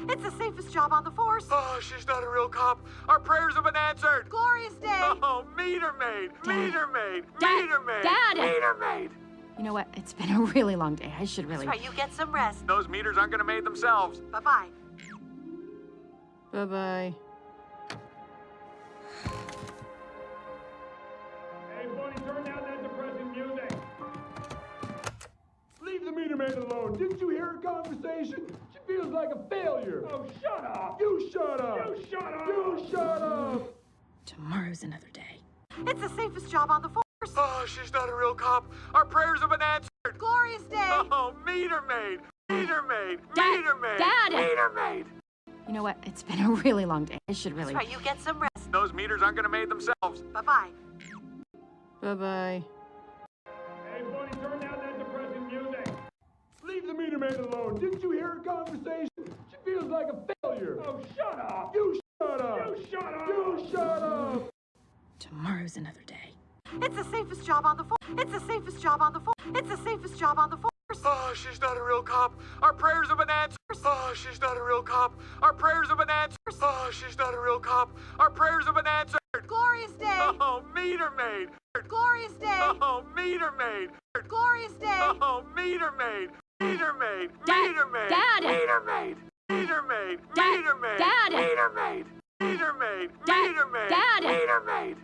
It's the safest job on the force. Oh, she's not a real cop. Our prayers have been answered. Glorious day. Oh, meter maid. Meter maid. Dad. Meter maid. Dad. Meter maid. You know what? It's been a really long day. I should really... That's right, you get some rest. Those meters aren't gonna maid themselves. Bye-bye. Bye-bye. Hey, buddy, turn down that depressing music. Leave the meter maid alone. Didn't you hear her conversation? She feels like a failure. Oh, shut up. You shut up. You shut up. You shut up. Tomorrow's another day. It's the safest job on the force. Oh, she's not a real cop. Our prayers have been answered. Glorious day. Oh, meter maid. Meter maid. Dad. Meter maid. Dad. Meter maid. You know what? It's been a really long day. I should really... That's right, you get some rest. Those meters aren't gonna maid themselves. Bye-bye. Bye-bye. Hey, buddy, turn down that depressing music. Leave the meter maid alone. Didn't you hear her conversation? She feels like a failure. Oh, shut up. You shut up. You shut up. You shut up. Tomorrow's another day. It's the safest job on the force. It's the safest job on the force. It's the safest job on the force. Oh, she's not a real cop. Our prayers have been answered. Oh, she's not a real cop. Our prayers have been answered. Oh, she's not a real cop. Our prayers have been answered. Glorious day. Oh, meter maid. Glorious day. Oh, meter maid. Glorious day. Oh, meter maid. Meter maid. Dad. Meter maid. Dad. Meter maid. Meter maid. Dad. Meter maid. Dad. Meter maid. Meter maid. Dad. Meter maid. Dad. Meter maid.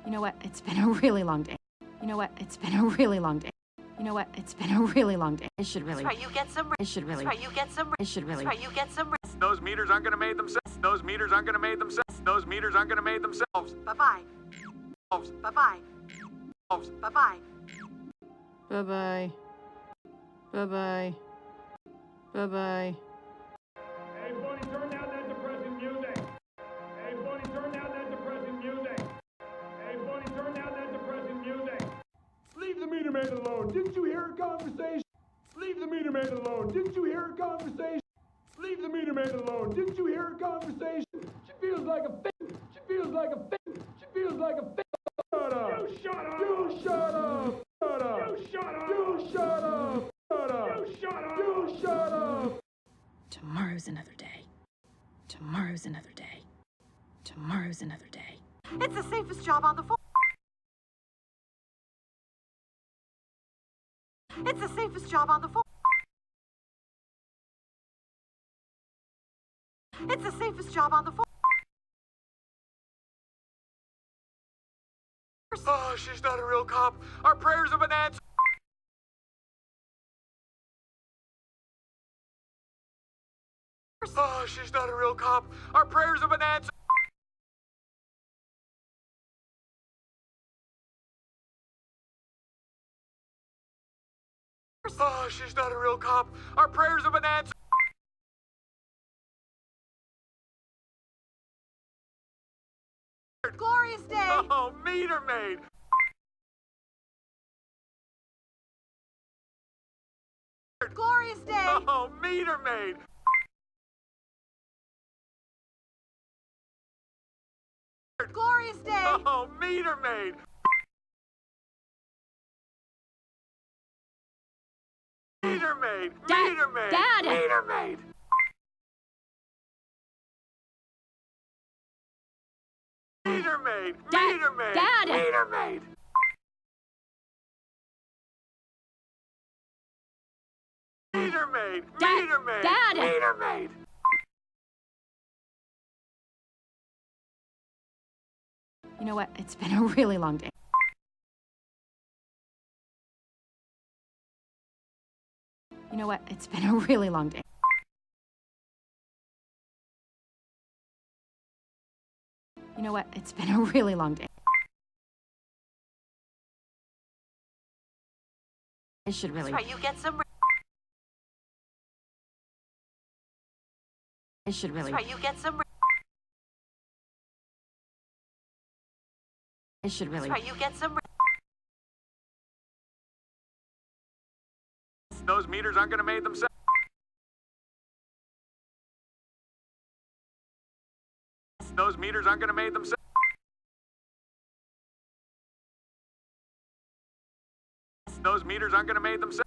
You know what? It's been a really long day. You know what? It's been a really long day. You know what? It's been a really long day. I should really... That's right, you get some rest. I should really... That's right, you get some rest. I should really... That's right, you get some rest. Those meters aren't gonna maid themselves. Those meters aren't gonna maid themselves. Those meters aren't gonna maid themselves. Bye-bye. Bye-bye. Bye-bye. Bye-bye. Bye-bye. Bye-bye. Hey, buddy, turn down that depressing music. Hey, buddy, turn down that depressing music. Hey, buddy, turn down that depressing music. Leave the meter maid alone. Didn't you hear her conversation? Leave the meter maid alone. Didn't you hear her conversation? Leave the meter maid alone. Didn't you hear her conversation? She feels like a failure. She feels like a failure. She feels like a failure. Shut up. You shut up. You shut up. Shut up. You shut up. You shut up. Shut up. You shut up. You shut up. Tomorrow's another day. Tomorrow's another day. Tomorrow's another day. It's the safest job on the force. It's the safest job on the force. It's the safest job on the force. Oh, she's not a real cop. Our prayers have been answered. Oh, she's not a real cop. Our prayers have been answered. Oh, she's not a real cop. Our prayers have been answered. Glorious day. Oh, meter maid. Glorious day. Oh, meter maid. Glorious day. Oh, meter maid. Meter maid. Dad. Meter maid. Dad. Meter maid. Meter maid. Dad. Meter maid. Dad. Meter maid. Meter maid. Dad. Meter maid. Dad. Meter maid. You know what? It's been a really long day. You know what? It's been a really long day. You know what? It's been a really long day. I should really... That's right, you get some rest. I should really... That's right, you get some rest. I should really... That's right, you get some rest. Those meters aren't gonna maid themselves. Those meters aren't gonna maid themselves. Those meters aren't gonna maid themselves.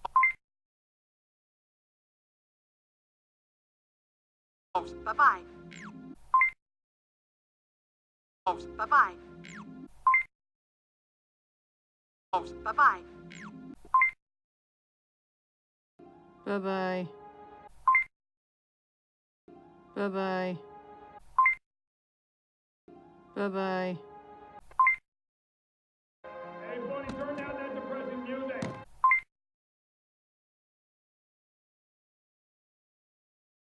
Bye-bye. Bye-bye. Bye-bye. Bye-bye. Bye-bye. Bye-bye. Hey, Bunny, turn down that depressing music.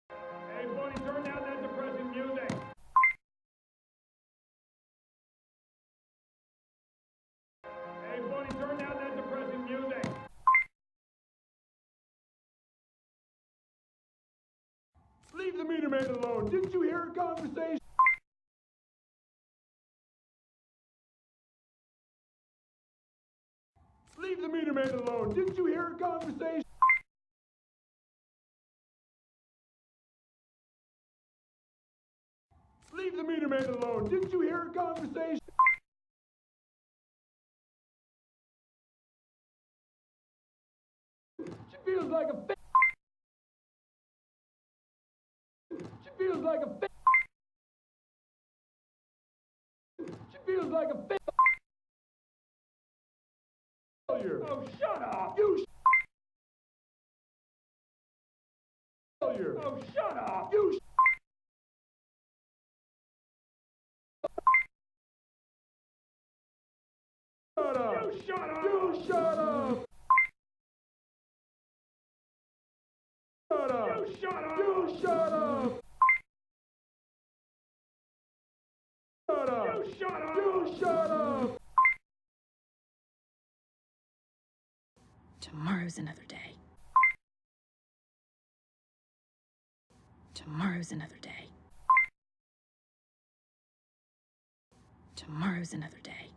Hey, Bunny, turn down that depressing music. Hey, Bunny, turn down that depressing music. Leave the meter maid alone. Didn't you hear a conversation? Leave the meter maid alone. Didn't you hear a conversation? Leave the meter maid alone. Didn't you hear a conversation? She feels like a fa- She feels like a fa- She feels like a failure. Oh, shut up! You failure. Oh, shut up! You shut up! You shut up! You shut up! Shut up! You shut up! You shut up! Shut up! You shut up! You shut up! Tomorrow's another day. Tomorrow's another day. Tomorrow's another day.